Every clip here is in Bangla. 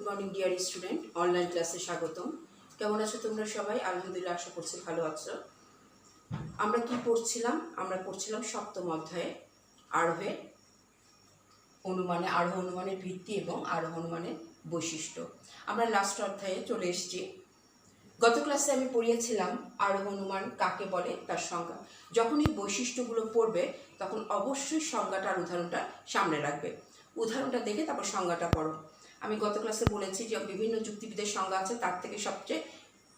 Good morning dear student, online ক্লাসে স্বাগতম। কেমন আছো তোমরা সবাই? আলহামদুলিল্লাহ, আশা করছি ভালো আছো। আমরা কি পড়ছিলাম? আমরা পড়ছিলাম সপ্তম অধ্যায়ে আরোহের অনুমানে, আরোহ অনুমানের ভিত্তি এবং আরোহ অনুমানের বৈশিষ্ট্য। আমরা লাস্ট অধ্যায়ে চলে এসেছি। গত ক্লাসে আমি পড়িয়েছিলাম আরোহ অনুমান কাকে বলে, তার সংজ্ঞা। যখন এই বৈশিষ্ট্যগুলো পড়বে তখন অবশ্যই সংজ্ঞাটার উদাহরণটা সামনে রাখবে। উদাহরণটা দেখে তারপর সংজ্ঞাটা পড়ো। আমি গত ক্লাসে বলেছি যে বিভিন্ন যুক্তিবিদের সংজ্ঞা আছে, তার থেকে সবচেয়ে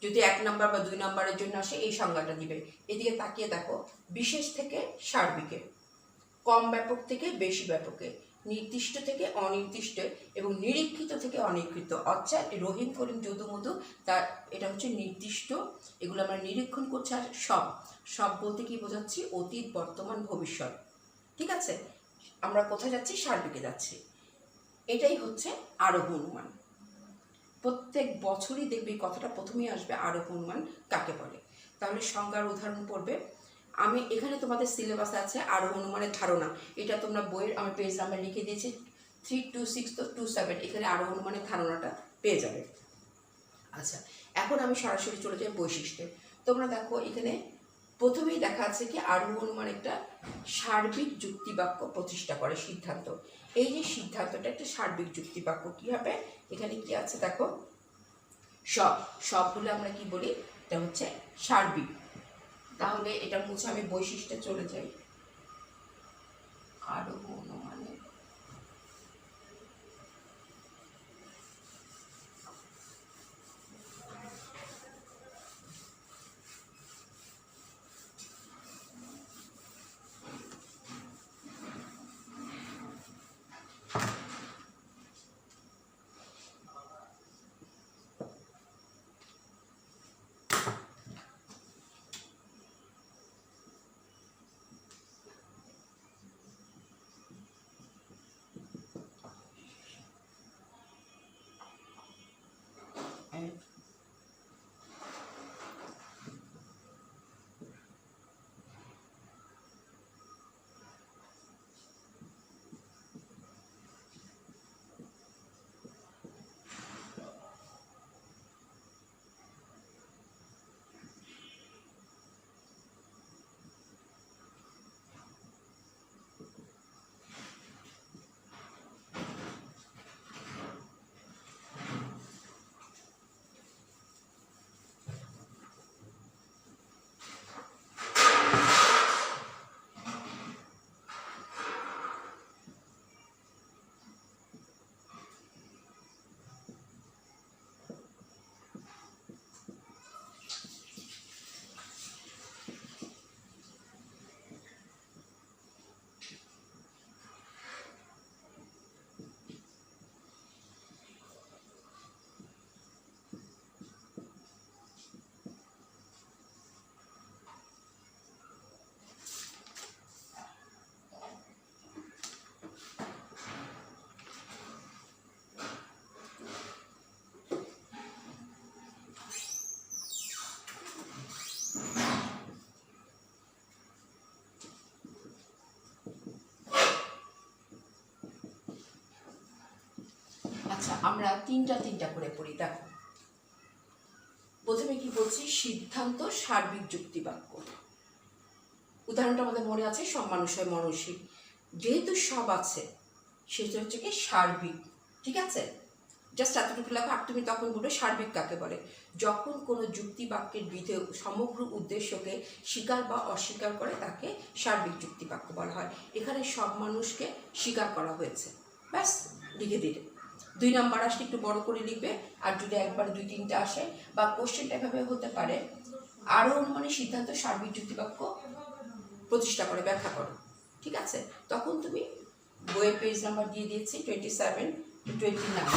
যদি 1 নম্বর বা 2 নম্বরের জন্য আসে এই সংজ্ঞাটা দিবে। এদিকে তাকিয়ে দেখো, বিশেষ থেকে সার্বিকে, কম ব্যাপক থেকে বেশি ব্যাপকে, নির্দিষ্ট থেকে অনির্দিষ্ট এবং নিরীক্ষিত থেকে অনিরীক্ষিত। অর্থাৎ রহিম করিম যদু মধু, তার এটা হচ্ছে নির্দিষ্ট, এগুলো আমরা নিরীক্ষণ করছি। আর সব সব বলতে কি বোঝাচ্ছি? অতীত, বর্তমান, ভবিষ্যৎ। ঠিক আছে, আমরা কোথায় যাচ্ছি? সার্বিকে যাচ্ছি। এটাই হচ্ছে আরোহ অনুমান। প্রত্যেক বছরই দেখবে কথাটা প্রথমেই আসবে, আরোহ অনুমান কাকে বলে। তাহলে সংজ্ঞার উদাহরণ পড়বে। আমি এখানে তোমাদের সিলেবাসে আছে আরোহ অনুমানের ধারণা, এটা তোমরা বইয়ের আমি পেজ নাম্বার লিখে দিয়েছি 326 তো 27, এখানে আরোহ অনুমানের ধারণাটা পেয়ে যাবে। আচ্ছা, এখন আমি সরাসরি চলে যাই বৈশিষ্ট্যে। তোমরা দেখো এখানে প্রথমেই দেখা আছে কি আরোহ অনুমান একটা সার্বিক যুক্তিবাক্য প্রতিষ্ঠা করে, সিদ্ধান্ত। এই যে সিদ্ধান্তটা একটা সার্বিক যুক্তিবাক্য, কি হবে? এখানে কি আছে দেখো, সব সব হলে আমরা কি বলি? এটা হচ্ছে সার্বিক। তাহলে এটা মুছে আমি বৈশিষ্ট্যে চলে যাই। আরোহ অনুমানের আমরা তিনটা করে পড়ি। দেখো প্রথমে কি বলছি? সিদ্ধান্ত সার্বিক যুক্তিবাক্য। উদাহরণটা আমাদের মনে আছে, সব মানুষ হয় মনস্বী। যেহেতু সব আছে সেটা হচ্ছে কি সার্বিক। ঠিক আছে, জাস্ট এতটুকু লেখো। আর তুমি তখন বলবে সার্বিক কাকে বলে? যখন কোনো যুক্তিবাক্যের বিধেয় সমগ্র উদ্দেশ্যকে স্বীকার বা অস্বীকার করে তাকে সার্বিক যুক্তিবাক্য বলা হয়। এখানে সব মানুষকে স্বীকার করা হয়েছে, ব্যাস লিখে দিলে। 2 নম্বর আসলে একটু বড় করে লিখবে। আর যদি একবার 2-3টা আসে বা কোশ্চেনটা এভাবে হতে পারে, আরও অনুমানের সিদ্ধান্ত সার্বিক যুক্তিবাক্য প্রতিষ্ঠা করে, ব্যাখ্যা করো। ঠিক আছে, তখন তুমি বইয়ের পেজ নাম্বার দিয়ে দিয়েছি 27 to 29।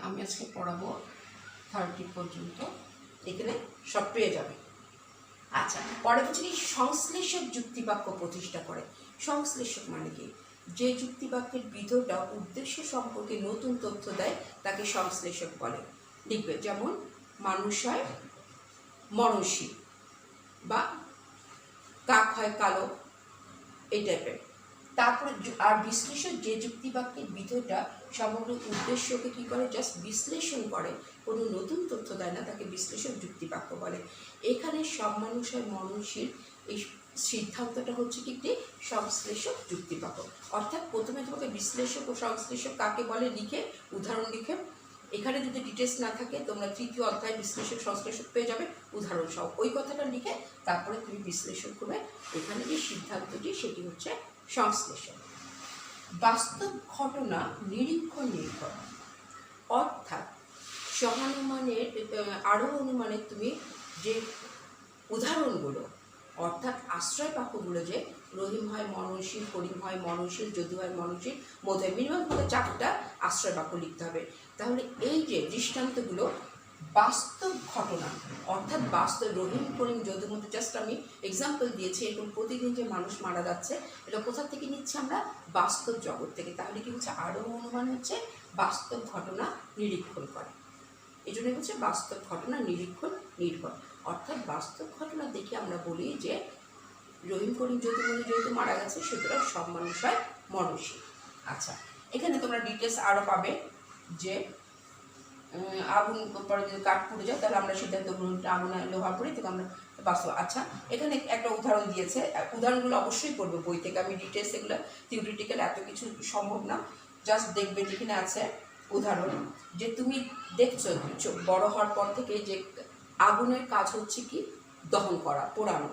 আমি আজকে পড়াবো 30 পর্যন্ত, এখানে সব পেয়ে যাবে। আচ্ছা, পরে হচ্ছে কি সংশ্লেষক যুক্তিবাক্য প্রতিষ্ঠা করে। সংশ্লেষক মানে কি? যে যুক্তিবাক্যের বিধটা উদ্দেশ্য সম্পর্কে নতুন তথ্য দেয় তাকে সংশ্লেষক বলে। লিখবে যেমন মানুষ হয় মনস্বী বা কাক হয় কালো, এই টাইপের। তারপরে আর বিশ্লেষণ যে যুক্তিবাক্যের বিধটা সমগ্র উদ্দেশ্যকে কি করে, জাস্ট বিশ্লেষণ করে, কোনো নতুন তথ্য দেয় না, তাকে বিশ্লেষণ যুক্তিবাক্য বলে। এখানে সব মানুষের মননশীল এই সিদ্ধান্তটা হচ্ছে কি একটি সংশ্লেষক যুক্তিবাক্য। অর্থাৎ প্রথমে তোমাকে বিশ্লেষক ও সংশ্লেষক কাকে বলে লিখে, উদাহরণ লিখে, এখানে যদি ডিটেলস না থাকে তোমরা তৃতীয় অধ্যায় বিশ্লেষক সংশ্লেষক পেয়ে যাবে উদাহরণ সহ, ওই কথাটা লিখে তারপরে তুমি বিশ্লেষণ করবে। এখানে যে সিদ্ধান্তটি সেটি হচ্ছে সংশ্লেষণ। বাস্তব ঘটনা নিরীক্ষণ নির্ভর, অর্থাৎ সহানুমানের আরও অনুমানের তুমি যে উদাহরণগুলো অর্থাৎ আশ্রয় বাক্যগুলো, যে রহিম হয় মননশীল, করিম হয় মননশীল, যদু হয় মননশীল, মধ্যে মিনিমাম 4টা আশ্রয় বাক্য লিখতে হবে। তাহলে এই যে দৃষ্টান্তগুলো বাস্তব ঘটনা, অর্থাৎ বাস্তব রহিম করিম যদুর মধ্যে জাস্ট আমি এক্সাম্পল দিয়েছি, এরকম প্রতিদিন যে মানুষ মারা যাচ্ছে এটা কোথা থেকে নিচ্ছি আমরা, বাস্তব জগৎ থেকে। তাহলে কি হচ্ছে, আরও অনুমান হচ্ছে বাস্তব ঘটনা নিরীক্ষণ করে, এই জন্য হচ্ছে বাস্তব ঘটনা নিরীক্ষণ নির্ভর। অর্থাৎ বাস্তব ঘটনা দেখে আমরা বলি যে রহিম করিম যদু মধ্যে যেহেতু মারা গেছে সুতরাং সব মানুষ হয় মননশীল। আচ্ছা, এখানে তোমরা ডিটেলস আরও পাবে যে আগুন পরে যদি কাঠ পুড়ে যায় তাহলে আমরা সিদ্ধান্ত গ্রহণটা আগুন লোহা পড়ি থেকে আমরা বাস্তব। আচ্ছা, এখানে একটা উদাহরণ দিয়েছে, উদাহরণগুলো অবশ্যই পড়বে বই থেকে, আমি ডিটেলস এগুলো থিওরিটিক্যাল এত কিছু সম্ভব না, জাস্ট দেখবে যেখানে আছে উদাহরণ, যে তুমি দেখছো বড় হওয়ার পর থেকে যে আগুনের কাজ হচ্ছে কি দহন করা, পোড়ানো,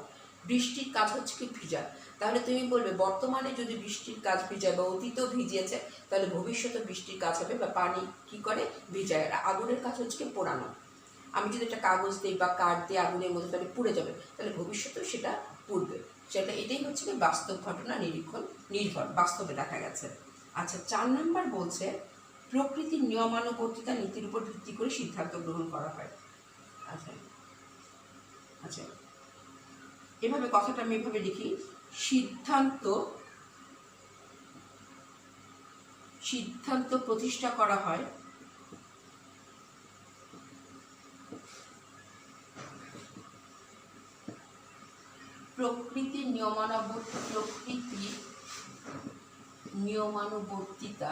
বৃষ্টির কাজ হচ্ছে কি ভিজা। তাহলে তুমি বলবে বর্তমানে যদি বৃষ্টির কাজ ভিজায় বা অতীতেও ভিজিয়েছে তাহলে ভবিষ্যতে বৃষ্টির কাজ হবে, বা পানি কি করে ভিজায়। আগুনের কাজ হচ্ছে কি পোড়ানো। আমি যদি একটা কাগজ দিই বা কাঠ দিয়ে আগুনের মধ্যে তাহলে পুড়ে যাবে, তাহলে ভবিষ্যতেও সেটা পুড়বে। সেটা এটাই হচ্ছে কি বাস্তব ঘটনা নিরীক্ষণ নির্ভর, বাস্তবে দেখা গেছে। আচ্ছা, 4 নম্বর বলছে প্রকৃতির নিয়মানুবর্তিতা নীতির উপর ভিত্তি করে সিদ্ধান্ত গ্রহণ করা হয়। আচ্ছা আচ্ছা, এভাবে কথাটা আমি এভাবে লিখি, সিদ্ধান্ত প্রতিষ্ঠা করা হয় প্রকৃতির নিয়মানুবর্তিতা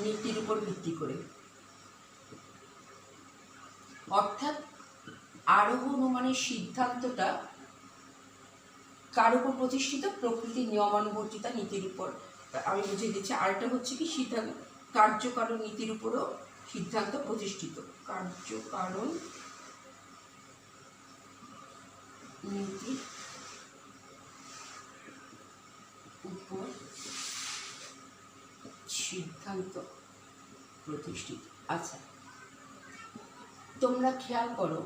নীতির উপর ভিত্তি করে। অর্থাৎ আরোহ অনুমানের সিদ্ধান্তটা কার উপর প্রতিষ্ঠিত, প্রকৃতির নিয়মানুবর্তিতা নীতির উপর। আমি বুঝিয়ে দিচ্ছি, আরেকটা হচ্ছে কি সিদ্ধান্ত কার্যকারণ নীতির উপরও সিদ্ধান্ত প্রতিষ্ঠিত, কার্যকারণ নীতির উপর সিদ্ধান্ত প্রতিষ্ঠিত। আচ্ছা, তোমরা খেয়াল করো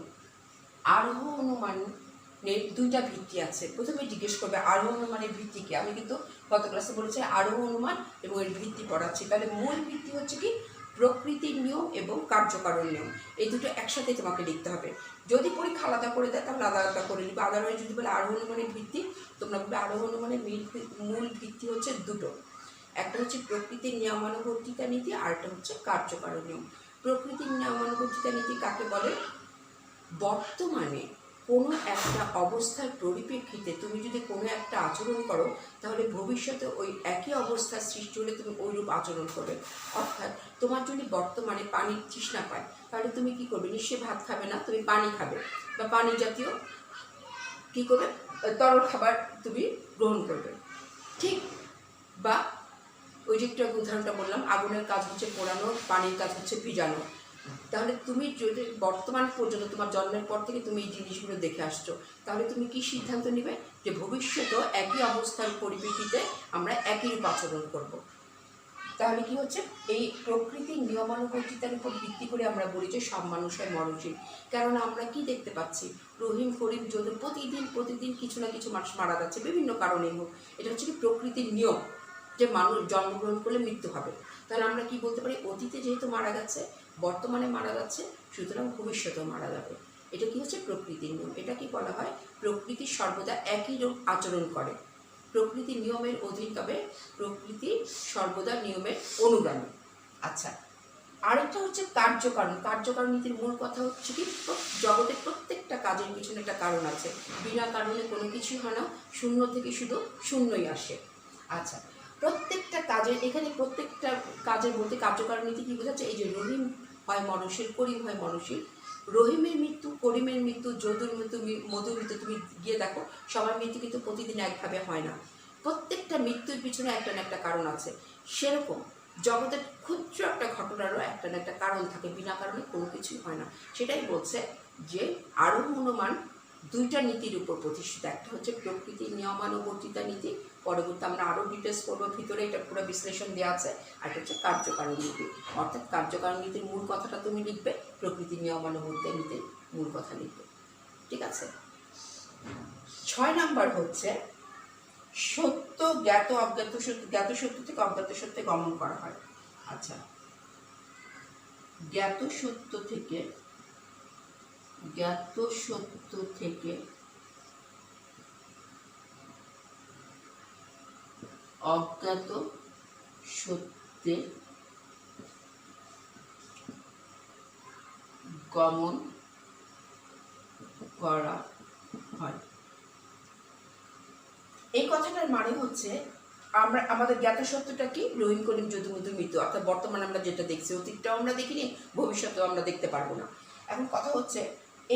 আরোহ অনুমানের 2টা ভিত্তি আছে। প্রথমে জিজ্ঞেস করবে আরোহ অনুমানের ভিত্তি কি, আমি কিন্তু গত ক্লাসে বলেছি আরোহ অনুমান এবং এর ভিত্তি পড়াচ্ছি। তাহলে মূল ভিত্তি হচ্ছে কি প্রকৃতির নিয়ম এবং কার্যকারণ নিয়ম, এই দুটো একসাথে তোমাকে লিখতে হবে। যদি পরীক্ষা আলাদা করে দেয় তাহলে আলাদা আলাদা করে নিবে, আদারওয়াইজ যদি বলে আরোহ অনুমানের ভিত্তি, তোমরা বলবে আরোহ অনুমানের মূল ভিত্তি হচ্ছে দুটো, একটা হচ্ছে প্রকৃতির নিয়মানুবর্তিতা নীতি, আরেকটা হচ্ছে কার্যকারণ নিয়ম। প্রকৃতির নিয়মানুবর্তিতা নীতি কাকে বলে, বর্তমানে কোনো একটা অবস্থার পরিপ্রেক্ষিতে তুমি যদি কোনো একটা আচরণ করো তাহলে ভবিষ্যতে ওই একই অবস্থার সৃষ্টি হলে তুমি ওইরূপ আচরণ করবে। অর্থাৎ তোমার যদি বর্তমানে পানির তৃষ্ণা পায় তাহলে তুমি কি করবে, নিশ্চয়ই ভাত খাবে না, তুমি পানি খাবে বা পানি জাতীয় কি করবে তরল খাবার তুমি গ্রহণ করবে, ঠিক। বা ওই যে একটা উদাহরণটা বললাম, আগুনের কাজ হচ্ছে পোড়ানো, পানির কাজ হচ্ছে ভিজানো। তাহলে তুমি যদি বর্তমান পর্যন্ত তোমার জন্মের পর থেকে তুমি এই জিনিসগুলো দেখে আসছো, তাহলে তুমি কি সিদ্ধান্ত নেবে যে ভবিষ্যতেও একই অবস্থার পরিপ্রেক্ষিতে আমরা একই রূপ আচরণ করব। তাহলে কি হচ্ছে, এই প্রকৃতির নিয়মানুবর্তিতার উপর ভিত্তি করে আমরা বলি যে সব মানুষ হয় মরণশীল। কেননা আমরা কি দেখতে পাচ্ছি, রহিম করিম যদু প্রতিদিন কিছু না কিছু মানুষ মারা যাচ্ছে, বিভিন্ন কারণেই হোক। এটা হচ্ছে কি প্রকৃতির নিয়ম যে মানুষ জন্মগ্রহণ করলে মৃত্যু হবে। তাহলে আমরা কি বলতে পারি, অতীতে যেহেতু মারা গেছে, বর্তমানে মারা যাচ্ছে, সুতরাং ভবিষ্যতেও মারা যাবে। এটা কি হচ্ছে প্রকৃতির নিয়ম। এটা কি বলা হয়, প্রকৃতি সর্বদা একই রূপ আচরণ করে, প্রকৃতির নিয়মের অধীন, তবে প্রকৃতি সর্বদা নিয়মের অনুগামী। আচ্ছা, আরেকটা হচ্ছে কার্যকারণ। কার্যকারণ নীতির মূল কথা হচ্ছে কি, জগতের প্রত্যেকটা কাজের পিছনে একটা কারণ আছে, বিনা কারণে কোনো কিছুই হয় না, শূন্য থেকে শুধু শূন্যই আসে। আচ্ছা, প্রত্যেকটা কাজের, এখানে প্রত্যেকটা কাজের বলতে কার্যকারণ নীতি কী বোঝাচ্ছে, এই যে রহিম হয় মানুষের, করিম হয় মানুষের, রহিমের মৃত্যু, করিমের মৃত্যু, যদুর মৃত্যু, মধুর মৃত্যু, তুমি গিয়ে দেখো সবার মৃত্যু কিন্তু প্রতিদিন একভাবে হয় না, প্রত্যেকটা মৃত্যুর পিছনে একটা না একটা কারণ আছে। সেরকম জগতের ক্ষুদ্র একটা ঘটনারও একটা না একটা কারণ থাকে, বিনা কারণে কোনো কিছুই হয় না। সেটাই বলছে যে আরোহ অনুমান দুইটা নীতির উপর প্রতিষ্ঠিত, একটা হচ্ছে প্রকৃতির নিয়মানুবর্তিতা নীতি, পরবর্তী আমরা আরও ডিটেলস করবো, ভিতরে এটা পুরো বিশ্লেষণ দেওয়া আছে, আর এটা হচ্ছে কার্যকারণ নীতি। অর্থাৎ কার্যকারণ নীতির মূল কথাটা তুমি লিখবে, প্রকৃতির নিয়মানুবর্তিতা নীতির মূল কথা লিখবে, ঠিক আছে। 6 নাম্বার হচ্ছে সত্য জ্ঞাত অজ্ঞাত সত্য, জ্ঞাত সত্য থেকে অজ্ঞাত সত্যে গমন করা হয়। আচ্ছা, জ্ঞাত সত্য থেকে অজ্ঞাত সত্যে গমন করা হয়। এই কথাটার মানে হচ্ছে আমরা আমাদের জ্ঞাত সত্যটা কি, রহিম করিম যদু মধুর মৃত্যু, অর্থাৎ বর্তমানে আমরা যেটা দেখছি, অতীতটাও আমরা দেখিনি, ভবিষ্যতেও আমরা দেখতে পারবো না। এখন কথা হচ্ছে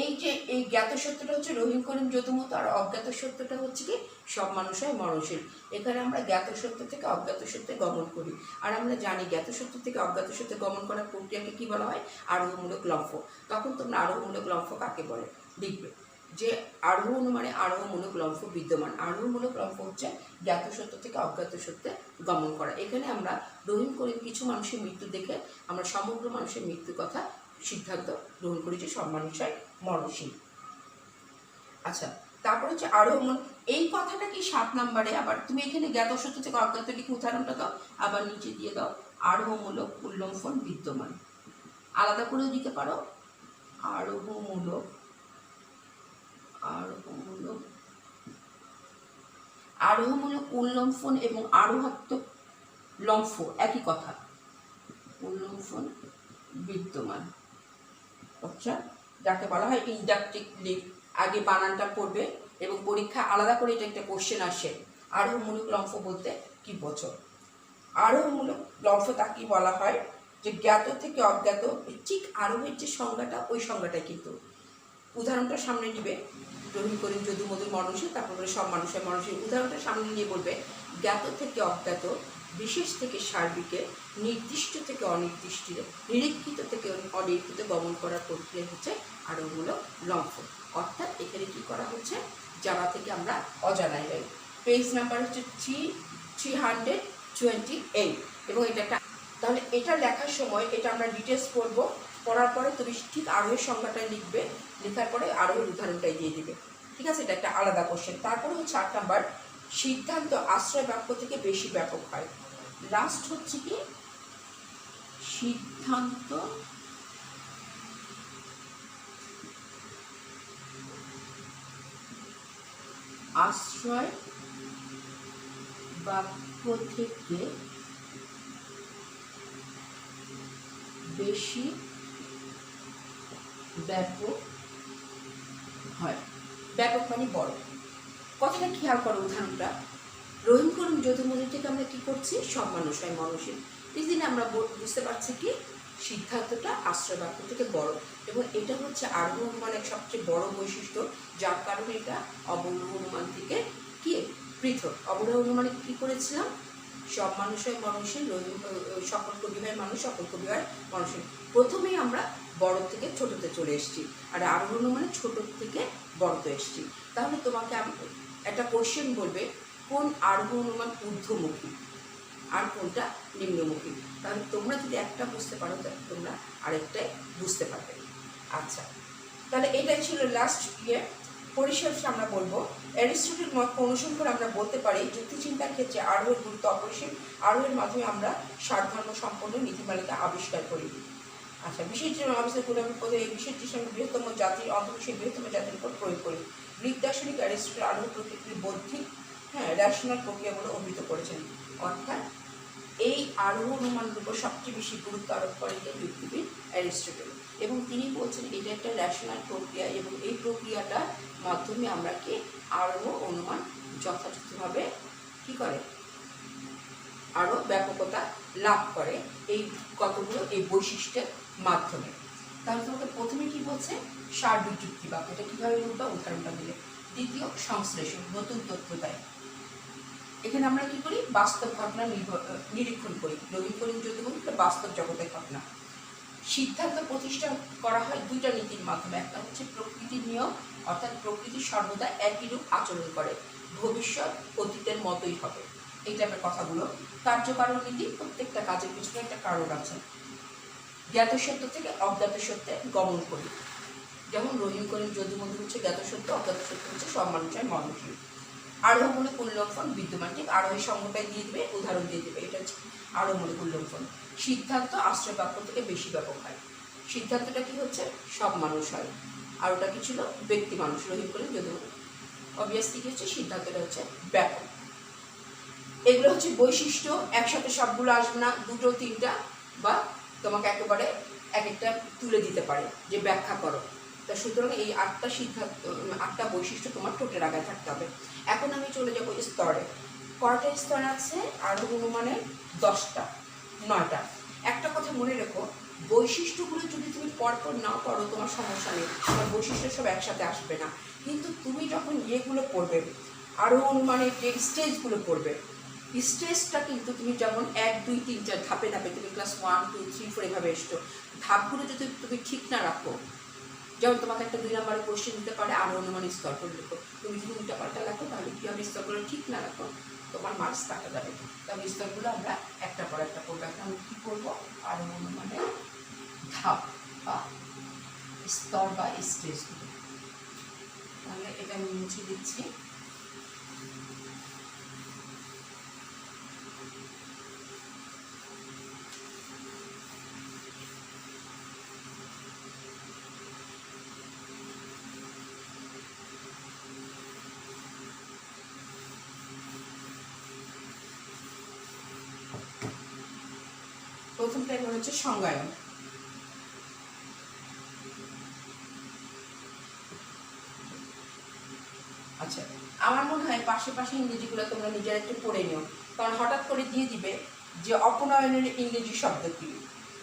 এই যে এই জ্ঞাত সত্যটা হচ্ছে রহিম করিম যদু মধু, আর অজ্ঞাত সত্যটা হচ্ছে কি সব মানুষই মরণশীল। এখানে আমরা জ্ঞাত সত্য থেকে অজ্ঞাত সত্যে গমন করি, আর আমরা জানি জ্ঞাত সত্য থেকে অজ্ঞাত সত্যে গমন করার প্রক্রিয়াকে কি বলা হয়, আরোহমূলক লম্ফ। তখন তোমরা আরোহমূলক লম্ফ কাকে বলে লিখবে, যে আরোহ অনুমানে আরোহমূলক লম্ফ বিদ্যমান। আরোহমূলক লম্ফ হচ্ছে জ্ঞাত সত্য থেকে অজ্ঞাত সত্যে গমন করা। এখানে আমরা রহিম করিম কিছু মানুষের মৃত্যু দেখে আমরা সমগ্র মানুষের মৃত্যুর কথা সিদ্ধান্ত গ্রহণ করি যে সব মানুষই মরণশীল। আচ্ছা, তারপর হচ্ছে আরোহমন, এই কথাটা কি 7 নম্বরে, আবার তুমি এখানে জ্ঞাত সত্য থেকে অজ্ঞাত লিখে উদাহরণটা দাও, আবার নিচে দিয়ে দাও আরোহমূলক উল্লম্ফন বিদ্যমান, আলাদা করেও দিতে পারো, আরোহমূলক উল্লম্ফন এবং আরোহাত্মক লম্ফ একই কথা, উল্লম্ফন বিদ্যমান। আচ্ছা, যাকে বলা হয় ইন্ডাকটিভ লিপ, আগে বানানটা পড়বে এবং পরীক্ষা আলাদা করে এটা একটা কোশ্চেন আসে, আরোহমূলক লম্ফ বলতে কি বোঝো। আরোহমূলক লম্ফ তাকে বলা হয় যে জ্ঞাত থেকে অজ্ঞাত, ঠিক আরোহের যে সংজ্ঞাটা ওই সংজ্ঞাটাই, কিন্তু উদাহরণটা সামনে নিবে, রহিম করিম যদু মধুর মরণশীল, তারপরে সব মানুষের মরণশীল, উদাহরণটা সামনে নিয়ে বলবে জ্ঞাত থেকে অজ্ঞাত, বিশেষ থেকে সার্বিকে, নির্দিষ্ট থেকে অনির্দিষ্টে, নিরীক্ষিত থেকে অনিরীক্ষিত গমন করার প্রক্রিয়া হচ্ছে আরোহমূলক লম্ফ। অর্থাৎ এখানে কি করা হচ্ছে, জানা থেকে আমরা অজানায় যাই। পেজ নাম্বার হচ্ছে 328 এবং এটা একটা, তাহলে এটা লেখার সময় এটা আমরা ডিটেলস পড়বো, পড়ার পরে তুমি ঠিক আরোহের সংখ্যাটাই লিখবে, লেখার পরে আরোহের উদাহরণটাই দিয়ে দিবে, ঠিক আছে, এটা একটা আলাদা কোশ্চেন। তারপরে হচ্ছে 8 নাম্বার, সিদ্ধান্ত আশ্রয় বাক্য থেকে বেশি ব্যাপক হয়। লাস্ট হচ্ছে কি, সিদ্ধান্ত আশ্রয় বাক্য থেকে বেশি ব্যাপক হয়। ব্যাপক মানে বড়, কথাটা খেয়াল করো। উদাহরণটা রহিম করিম যদু মধু থেকে আমরা কি করছি, সব মানুষই মরণশীল। এই দিনে আমরা বুঝতে পারছি কি সিদ্ধান্তটা আশ্রয় বাক্য থেকে বড়, এবং এটা হচ্ছে আরোহ অনুমানের সবচেয়ে বড় বৈশিষ্ট্য, যার কারণে এটা অবরোহ অনুমান থেকে কি পৃথক। অবরোহ অনুমানে কি করেছিলাম, সব মানুষই মরণশীল, সকল কবি হয় মানুষ, সকল কবি হয় মরণশীল, প্রথমেই আমরা বড় থেকে ছোটতে চলে এসেছি, আর আরোহ অনুমানে ছোট থেকে বড়তে এসেছি। তাহলে তোমাকে একটা কোশ্চেন বলবে কোন আরোহ অনুমান ঊর্ধ্বমুখী আর কোনটা নিম্নমুখী, তাহলে তোমরা যদি একটা বুঝতে পারো তাহলে তোমরা আরেকটাই বুঝতে পারবে। আচ্ছা, তাহলে এটাই ছিল লাস্ট পরিশেষে আমরা বলবো অ্যারিস্টটল মত অনুসরণ আমরা বলতে পারি যুক্তিচিন্তার ক্ষেত্রে আরোহের গুরুত্ব অপরিসীম। আরোহের মাধ্যমে আমরা সারধর্ম সম্পন্ন নীতিমালিকা আবিষ্কার করি। আচ্ছা, বিশেষ আবিষ্কার করে আমি এই বিশেষ দৃষ্টান্ত বৃহত্তম জাতির অন্তর্বিশেষ বৃহত্তম জাতির উপর প্রয়োগ করি। গ্রিক দার্শনিক অ্যারিস্টটল আরোহ প্রকৃতির বৌদ্ধিক র্যাশনাল প্রক্রিয়াগুলো অভিহিত করেছেন। অর্থাৎ এই আরোহ অনুমানের উপর সবচেয়ে বেশি গুরুত্ব আরোপ করেন যুক্তিবিদ অ্যারিস্টটল, এবং তিনি বলছেন এটা একটা রেশনাল প্রক্রিয়া, এবং এই প্রক্রিয়াটার মাধ্যমে আমরা কি আরোহ অনুমান যথাযথভাবে কী করে আরও ব্যাপকতা লাভ করে এই কতগুলো এই বৈশিষ্ট্যের মাধ্যমে। তাহলে তোমাকে প্রথমে কি বলছে সার্বিক যুক্তিবাদ, এটা কীভাবে বলবো উদাহরণটা দিলে। দ্বিতীয় সংশ্লেষণ, নতুন তথ্য দেয়। এখানে আমরা কি করি বাস্তব ঘটনা নিরীক্ষণ করি, নবীকরণ যদি বলি এটা বাস্তব জগতের ঘটনা। সিদ্ধান্ত প্রতিষ্ঠা করা হয় দুইটা নীতির মাধ্যমে, একটা হচ্ছে প্রকৃতির নিয়ম, অর্থাৎ প্রকৃতি সর্বদা একই রূপ আচরণ করে, ভবিষ্যৎ অতীতের মতোই হবে, এই টাইপের কথাগুলো। কার্যকারণ নীতি, প্রত্যেকটা কাজের পিছনে একটা কারণ আছে। জ্ঞাত সত্য থেকে অজ্ঞাত সত্যে গমন করি, যেমন রহিম করিম যদুমধু হচ্ছে জ্ঞাত সত্য, অজ্ঞাত সত্য হচ্ছে সব মানুষের মননশীল। আরোহ মূলক উল্লঙ্ঘন বিদ্যমান, ঠিক আরোহী সংজ্ঞাটাই দিয়ে দেবে, উদাহরণ দিয়ে দেবে, এটা হচ্ছে আরোহ মূলক উল্লঙ্ঘন। সিদ্ধান্ত আশ্রয় বাক্য থেকে বেশি ব্যাপক হয়, সিদ্ধান্তটা কি হচ্ছে সব মানুষ হয়, আর ওটা কি ছিল ব্যক্তি মানুষ, রহিম করিম যদুমধু। অবভিয়াসলি কি হচ্ছে সিদ্ধান্তটা হচ্ছে ব্যাপক। এগুলো হচ্ছে বৈশিষ্ট্য, একসাথে সবগুলো আসবে না, দুটো তিনটা বা তোমাকে একেবারে এক একটা তুলে দিতে পারে যে ব্যাখ্যা করো। তা সুতরাং এই 8টা সিদ্ধান্ত 8টা বৈশিষ্ট্য তোমার টোটের আগায় থাকতে হবে। এখন আমি চলে যাবো স্তরে। কয়টা স্তর আছে আরোহ অনুমানের? 10টা 9টা। একটা কথা মনে রেখো, বৈশিষ্ট্যগুলো যদি তুমি পরপর না পড়ো তোমার সমস্যা নেই, তোমার বৈশিষ্ট্য সব একসাথে আসবে না, কিন্তু তুমি যখন ইয়েগুলো পড়বে আরোহ অনুমানের যে স্টেজগুলো পড়বে, স্টেজটা কিন্তু তুমি যেমন 1 2 3 4 ধাপে ধাপে তুমি ক্লাস 1 2 3 4 এভাবে এসছো, ধাপগুলো যদি তুমি ঠিক না রাখো, যেমন তোমাকে একটা 2 নম্বরের কোশ্চেন দিতে পারে আরোহ অনুমানের স্তরগুলো লেখো, তুমি যদি উল্টা পাল্টা লেখো তাহলে কী হবে, স্তরগুলো ঠিক না রাখো তোমার মার্কস কাটা যাবে। তবে স্তরগুলো আমরা একটা পর একটা করবো। এখন আমি কী করবো আরোহ অনুমানের ধাপ বা স্তর বা স্টেজগুলো, তাহলে এটা আমি মুছে দিচ্ছি। প্রথমটা এবার হচ্ছে সংজ্ঞায়ন। আচ্ছা, আমার মনে হয় পাশে পাশে ইংরেজিগুলো তোমরা নিজেরা একটু পড়ে নিও, কারণ হঠাৎ করে দিয়ে দিবে যে অপনয়নের ইংরেজি শব্দ কী,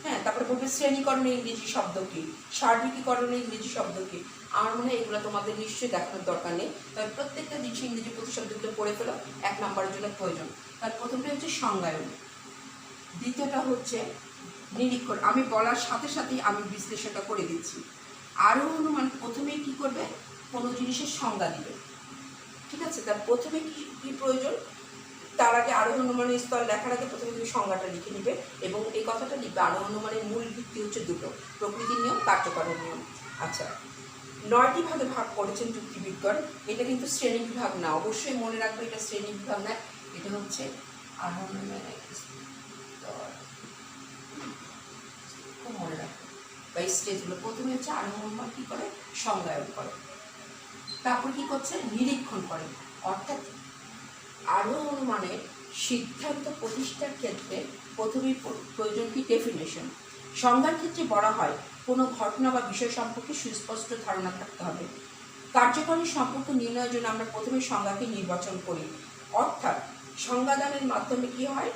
হ্যাঁ, তারপরে বলবে শ্রেণীকরণের ইংরেজি শব্দ কী, সার্বিকীকরণের ইংরেজি শব্দ কী। আমার মনে হয় এগুলো তোমাদের নিশ্চয়ই দেখানোর দরকার নেই, তবে প্রত্যেকটা জিনিস ইংরেজি প্রতিশব্দগুলো পড়ে ফেলো, 1 নম্বরের জন্য প্রয়োজন। তার প্রথমটা হচ্ছে সংজ্ঞায়ন, দ্বিতীয়টা হচ্ছে নিরীক্ষণ। আমি বলার সাথে সাথেই আমি বিশ্লেষণটা করে দিচ্ছি। আরোহ অনুমান প্রথমেই কী করবে, কোনো জিনিসের সংজ্ঞা দিবে, ঠিক আছে। তার প্রথমে কী প্রয়োজন, তার আগে আরোহ অনুমানের স্তর লেখার আগে প্রথমে তুমি সংজ্ঞাটা লিখে নিবে, এবং এই কথাটা লিখবে আরোহ অনুমানের মূল ভিত্তি হচ্ছে দুটো, প্রকৃতির নিয়ম, কার্যকরণ নিয়ম। আচ্ছা, 9টি ভাগে ভাগ করেছেন যুক্তিবিদগণ, এটা কিন্তু শ্রেণী বিভাগ না, অবশ্যই মনে রাখবে এটা শ্রেণী বিভাগ না, এটা হচ্ছে আরোহ অনুমানের স্তর, খুব মনে রাখবে বা স্টেজগুলো। প্রথমে হচ্ছে আরোহ অনুমান কী করে, সংজ্ঞায়ন করে, তারপর কী করছে নিরীক্ষণ করে, অর্থাৎ আরোহ অনুমানের সিদ্ধান্ত প্রতিষ্ঠার ক্ষেত্রে প্রথমেই প্রয়োজন কি ডেফিনেশন। সংজ্ঞার ক্ষেত্রে বলা হয় কোনো ঘটনা বা বিষয় সম্পর্কে সুস্পষ্ট ধারণা থাকতে হবে। কার্যকরী সম্পর্ক নির্ণয়ের জন্য আমরা প্রথমে সংজ্ঞাকে নির্বাচন করি, অর্থাৎ সংজ্ঞাদানের মাধ্যমে কি হয়,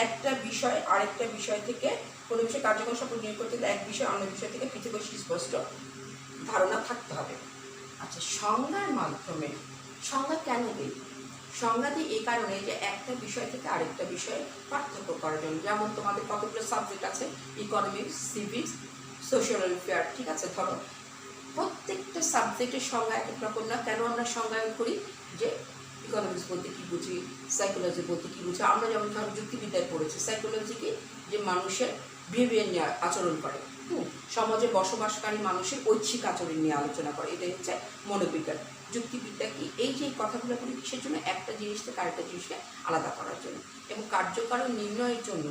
একটা বিষয় আরেকটা বিষয় থেকে, কোনো বিষয় কার্যকর সম্পর্ক নির্ণয় করতে গেলে এক বিষয় অন্য বিষয় থেকে পৃথক সুস্পষ্ট ধারণা থাকতে হবে। আচ্ছা, সংজ্ঞার মাধ্যমে সংজ্ঞা কেন দিই, সংজ্ঞা দিই এই কারণে যে একটা বিষয় থেকে আরেকটা বিষয়ে পার্থক্য করার জন্য। যেমন তোমাদের কতগুলো সাবজেক্ট আছে, ইকোনমিক্স, সিভিক্স, সোশ্যাল ওয়েলফেয়ার, ঠিক আছে, ধরো প্রত্যেকটা সাবজেক্টের সংজ্ঞা এক এক রকম না, কেন আমরা সংজ্ঞায়ন করি, যে ইকোনমিক্স বলতে কী বুঝি, সাইকোলজি বলতে কী বুঝি। আমরা যেমন ধরো যুক্তিবিদ্যায় পড়েছি সাইকোলজি কি, যে মানুষের বিহেভিয়ার নিয়ে আচরণ করে, সমাজে বসবাসকারী মানুষের ঐচ্ছিক আচরণ নিয়ে আলোচনা করে, এটাই হচ্ছে মনোবিজ্ঞান। যুক্তিবিদ্যা কি, এই যে কথাগুলো বলি কিসের জন্য, একটা জিনিস থেকে আরেকটা জিনিসকে আলাদা করার জন্য, এবং কার্যকারণ নির্ণয়ের জন্য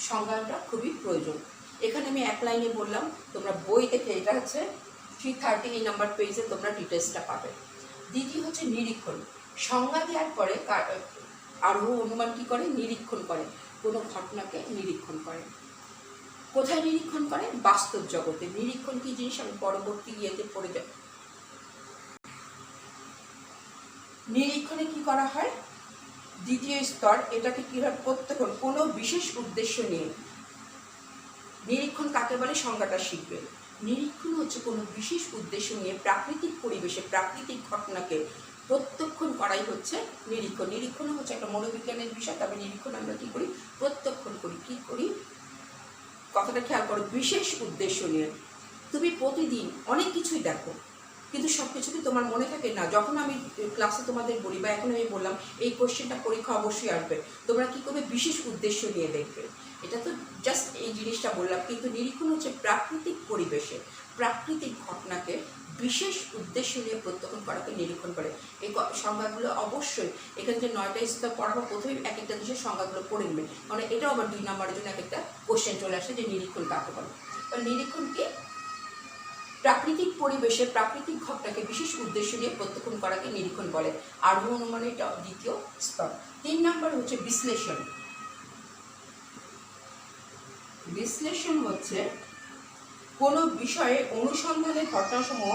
সংজ্ঞাটা খুবই প্রয়োজন। এখানে আমি এক লাইনে বললাম, তোমরা বই থেকে, এটা হচ্ছে 330 নম্বর পেজে তোমরা ডিটেলসটা পাবে। দ্বিতীয় হচ্ছে নিরীক্ষণ। সংজ্ঞা দেওয়ার পরে আরোহ অনুমান কী করে, নিরীক্ষণ করে। কোনো ঘটনাকে নিরীক্ষণ করে। কোথায় নিরীক্ষণ করে? বাস্তব জগতে। নিরীক্ষণ কি জিনিস আমি পরবর্তী ইয়েতে পড়ে যাব। নিরীক্ষণে কি করা হয়? দ্বিতীয় স্তর, এটাকে কি হয়? প্রত্যেকক্ষণ কোনো বিশেষ উদ্দেশ্য নিয়ে। নিরীক্ষণ কাকে বলে? সংজ্ঞাটা শিখবে। নিরীক্ষণ হচ্ছে কোনো বিশেষ উদ্দেশ্য নিয়ে প্রাকৃতিক পরিবেশে প্রাকৃতিক ঘটনাকে প্রত্যক্ষণ করাই হচ্ছে নিরীক্ষণ। নিরীক্ষণ হচ্ছে একটা মনোবিজ্ঞানের বিষয়, তবে নিরীক্ষণ আমরা কি করি? প্রত্যক্ষণ করি। কি করি? কথাটা খেয়াল করো, বিশেষ উদ্দেশ্য নিয়ে। তুমি প্রতিদিন অনেক কিছুই দেখো, কিন্তু সব কিছু কি তোমার মনে থাকে না? যখন আমি ক্লাসে তোমাদের বলি বা এখন আমি বললাম এই কোশ্চেনটা পরীক্ষা অবশ্যই আসবে, তোমরা কি করবে? বিশেষ উদ্দেশ্য নিয়ে দেখবে। এটা তো জাস্ট এই জিনিসটা বললাম, কিন্তু নিরীক্ষণ হচ্ছে প্রাকৃতিক পরিবেশে প্রাকৃতিক ঘটনাকে বিশেষ উদ্দেশ্য নিয়ে প্রত্যক্ষণ করাকে নিরীক্ষণ করে। এই সংজ্ঞাগুলো অবশ্যই এখানে যে 9টা স্তর পড়াবো, প্রথমে এক একটা দেশের সংজ্ঞাগুলো পড়ে নেবে, মানে এটাও আবার 2 নম্বরের জন্য এক একটা কোশ্চেন চলে আসে যে নিরীক্ষণ কাকে বলে। নিরীক্ষণ কি? প্রাকৃতিক পরিবেশে প্রাকৃতিক ঘটনাকে বিশেষ উদ্দেশ্য নিয়ে প্রত্যক্ষণ করাকে নিরীক্ষণ বলে। আরোহ অনুমানের এটা দ্বিতীয় স্তর। 3 নম্বর হচ্ছে বিশ্লেষণ। বিশ্লেষণ হচ্ছে কোনো বিষয়ে অনুসন্ধানের ঘটনাসমূহ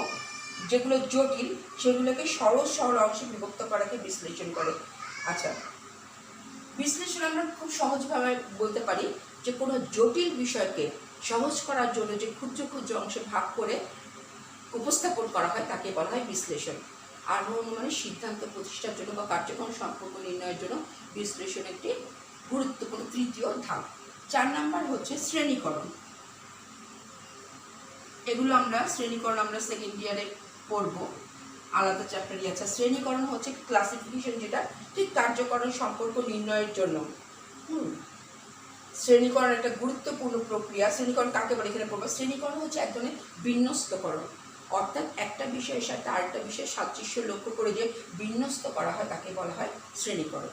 যেগুলো জটিল সেগুলোকে সহজ সরল অংশে বিভক্ত করাকে বিশ্লেষণ করে। আচ্ছা, বিশ্লেষণ আমরা খুব সহজভাবে বলতে পারি যে কোনো জটিল বিষয়কে সহজ করার জন্য যে ক্ষুদ্র ক্ষুদ্র অংশে ভাগ করে উপস্থাপন করা হয় তাকে বলা হয় বিশ্লেষণ। আর অনুমানের সিদ্ধান্ত প্রতিষ্ঠার জন্য বা কার্যক্রম সম্পর্ক নির্ণয়ের জন্য বিশ্লেষণ একটি গুরুত্বপূর্ণ তৃতীয় ধাপ। 4 নম্বর হচ্ছে শ্রেণীকরণ। এগুলো আমরা শ্রেণীকরণ আমরা সেকেন্ড ইয়ারে পড়ব, আলাদা চ্যাপ্টারই আছে। শ্রেণীকরণ হচ্ছে ক্লাসিফিকেশন, যেটা ঠিক কার্যকরণ সম্পর্ক নির্ণয়ের জন্য। শ্রেণীকরণ একটা গুরুত্বপূর্ণ প্রক্রিয়া। শ্রেণীকরণ কাকে বলে এখানে পড়বো। শ্রেণীকরণ হচ্ছে এক ধরনের বিন্যস্তকরণ, অর্থাৎ একটা বিষয়ের সাথে আরেকটা বিষয়ের সাদৃশ্য লক্ষ্য করে যে বিন্যস্ত করা হয় তাকে বলা হয় শ্রেণীকরণ।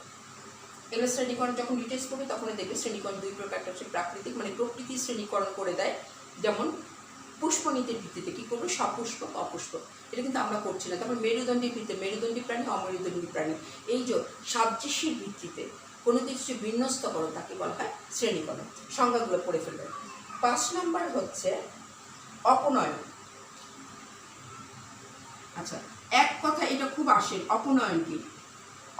এবার শ্রেণীকরণ যখন ডিটেলস পড়বে তখন দেখবে শ্রেণীকরণ 2 প্রকার। একটা হচ্ছে প্রাকৃতিক, মানে প্রকৃতি শ্রেণীকরণ করে দেয়, যেমন পুষ্পনীতির ভিত্তিতে কি করবো? সপুষ্পক অপুষ্পক, এটা কিন্তু আমরা করছি না। তারপর মেরুদণ্ডীর ভিত্তিতে মেরুদণ্ডী প্রাণী অমেরুদণ্ডী প্রাণী, এই যে সাদৃশ্যের ভিত্তিতে কোনো কিছু বিন্যস্ত করো তাকে বলা হয় শ্রেণীকরণ। সংজ্ঞাগুলো পড়ে ফেলবে। 5 নম্বর হচ্ছে অপনয়ন। আচ্ছা, এক কথা এটা খুব আসে, অপনয়ন কি?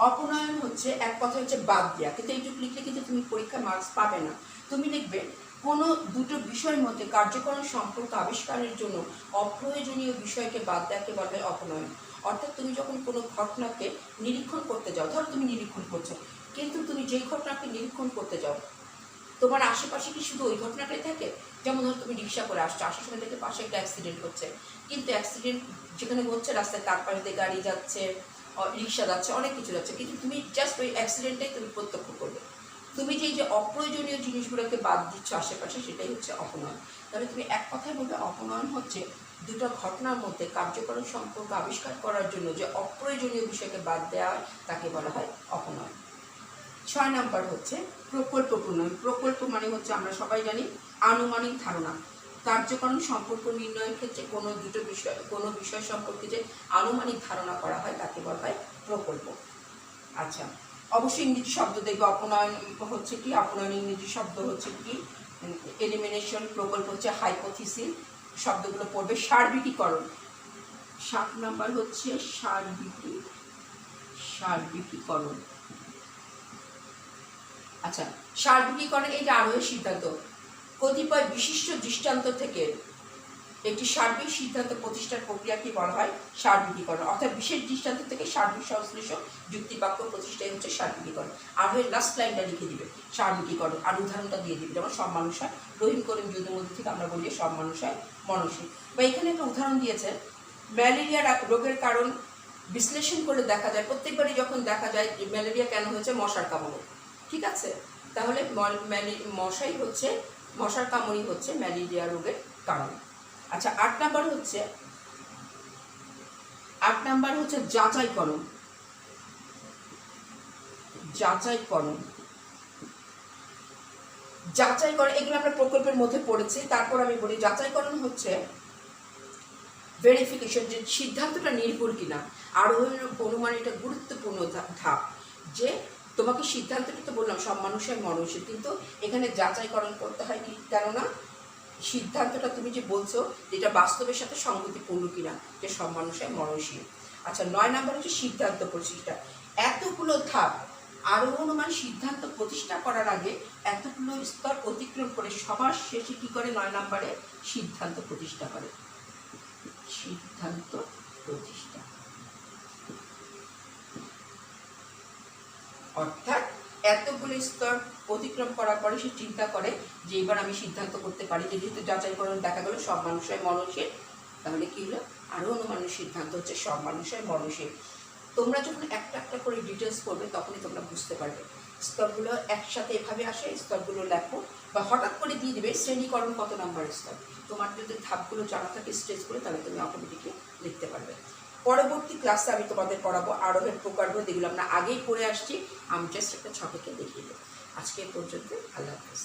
অপনয়ন হচ্ছে এক কথা হচ্ছে বাদ দেওয়া, কিন্তু এইটুকু লিখলে কিন্তু তুমি পরীক্ষায় মার্কস পাবে না। তুমি লিখবে কোনো দুটো বিষয়ের মধ্যে কার্যকরণ সম্পর্ক আবিষ্কারের জন্য অপ্রয়োজনীয় বিষয়কে বাদ দেওয়াকে বলা হয় অপনয়ন। অর্থাৎ তুমি যখন কোনো ঘটনাকে নিরীক্ষণ করতে যাও, ধরো তুমি নিরীক্ষণ করছো, কিন্তু তুমি যেই ঘটনাকে নিরীক্ষণ করতে যাও তোমার আশেপাশে কি শুধু ওই ঘটনাটাই থাকে? যেমন ধরো তুমি রিক্সা করে আসছো, আসার সময় দেখে পাশে একটা অ্যাক্সিডেন্ট হচ্ছে, কিন্তু অ্যাক্সিডেন্ট যেখানে হচ্ছে রাস্তায় তার পাশে দিয়ে গাড়ি যাচ্ছে, রিক্সা যাচ্ছে, অনেক কিছু যাচ্ছে, কিন্তু তুমি জাস্ট ওই অ্যাক্সিডেন্টটাই তুমি প্রত্যক্ষ করবে। তুমি যে অপ্রয়োজনীয় জিনিসগুলোকে বাদ দিচ্ছ আশেপাশে, সেটাই হচ্ছে অপনয়ন। তাহলে তুমি এক কথায় বলবে অপনয়ন হচ্ছে দুটো ঘটনার মধ্যে কার্যকরণ সম্পর্ক আবিষ্কার করার জন্য যে অপ্রয়োজনীয় বিষয়কে বাদ দেওয়া হয় তাকে বলা হয় অপনয়ন। 6 নম্বর হচ্ছে প্রকল্প প্রণয়ন। প্রকল্প মানে হচ্ছে আমরা সবাই জানি আনুমানিক ধারণা। কার্যকরণ সম্পর্ক নির্ণয়ের ক্ষেত্রে কোনো বিষয় সম্পর্কে যে আনুমানিক ধারণা করা হয় তাকে বলা হয় প্রকল্প। আচ্ছা, অবশ্যই ইংরেজি শব্দ দেখবে। অপনয়ন হচ্ছে কি? অপনয়ন ইংরেজি শব্দ হচ্ছে কি? এলিমিনেশন। প্রকল্প হচ্ছে হাইপোথিসিস। শব্দগুলো পড়বে। সার্বিকীকরণ। 7 নম্বর হচ্ছে সার্বিকীকরণ। আচ্ছা, সার্বিকীকরণ এটা আরোহের সিদ্ধান্ত। কতিপয় বিশিষ্ট দৃষ্টান্ত থেকে একটি সার্বিক সিদ্ধান্ত প্রতিষ্ঠার প্রক্রিয়াকে বলা হয় সার্বিকীকরণ। অর্থাৎ বিশেষ দৃষ্টান্ত থেকে সার্বিক সংশ্লেষ যুক্তিবাক্য প্রতিষ্ঠাই হচ্ছে সার্বিকীকরণ। আরোহের লাস্ট লাইনটা লিখে দিবে সার্বিকীকরণ, আর উদাহরণটা দিয়ে দিবে। যেমন সব মানুষ হয়, রহিম করিম যুদ্ধের মধ্যে থেকে আমরা বলি সব মানুষ হয় মনসী। বা এখানে একটা উদাহরণ দিয়েছে, ম্যালেরিয়া রোগের কারণ বিশ্লেষণ করে দেখা যায়, প্রত্যেকবারই যখন দেখা যায় ম্যালেরিয়া কেন হয়েছে, মশার কামড়ে। ঠিক আছে, তাহলে মশার কামড়ই হচ্ছে ম্যালেরিয়া রোগের কারণ। আচ্ছা, 8 নাম্বার হচ্ছে যাচাইকরণ। এগুলো আমরা প্রকল্পের মধ্যে পড়েছি। তারপর আমি বলি যাচাইকরণ হচ্ছে ভেরিফিকেশন, যে সিদ্ধান্তটা নির্ভুল কিনা। আরোহণ অনুমান এটা গুরুত্বপূর্ণ ধাপ, যে তোমাকে সিদ্ধান্তটা তো বললাম সব মানুষের মননশীল, কিন্তু এখানে যাচাইকরণ করতে হয় কি, কেননা সিদ্ধান্তটা তুমি যে বলছো যেটা বাস্তবের সাথে সংগতিপূর্ণ কিনা, যে সব মানুষের মননশীল। আচ্ছা, 9 নম্বর হচ্ছে সিদ্ধান্ত প্রতিষ্ঠা। এতগুলো ধাপ আরোহণ মানে সিদ্ধান্ত প্রতিষ্ঠা করার আগে এতগুলো স্তর অতিক্রম করে সবার শেষে কি করে, 9 নম্বরে সিদ্ধান্ত প্রতিষ্ঠা করে। সিদ্ধান্ত প্রতিষ্ঠা অর্থাৎ এতগুলো স্তর অতিক্রম করার পরে সে চিন্তা করে যে এবার আমি সিদ্ধান্ত করতে পারি, যে যেহেতু যাচাইকরণ দেখা গেল সব মানুষের মননশীল, তাহলে কি হলো, আরও অনুমানের সিদ্ধান্ত হচ্ছে সব মানুষের মননশীল। তোমরা যখন একটা একটা করে ডিটেলস পড়বে তখনই তোমরা বুঝতে পারবে। স্তরগুলো একসাথে এভাবে আসে, স্তরগুলো লেখো, বা হঠাৎ করে দিয়ে দেবে শ্রেণীকরণ কত নাম্বার স্তর। তোমার যদি ধাপগুলো জানা থাকে স্টেজগুলো, তাহলে তুমি অটোমেটিকলি লিখতে পারবে। পরবর্তী ক্লাসে আমি তোমাদের পড়াবো আরোহের প্রকারভেদ, এগুলো আমরা আগেই পড়ে আসছি, আমি জাস্ট একটা ছকে দেখিয়ে দেবো। আজকে পর্যন্ত, আল্লাহ হাফেজ।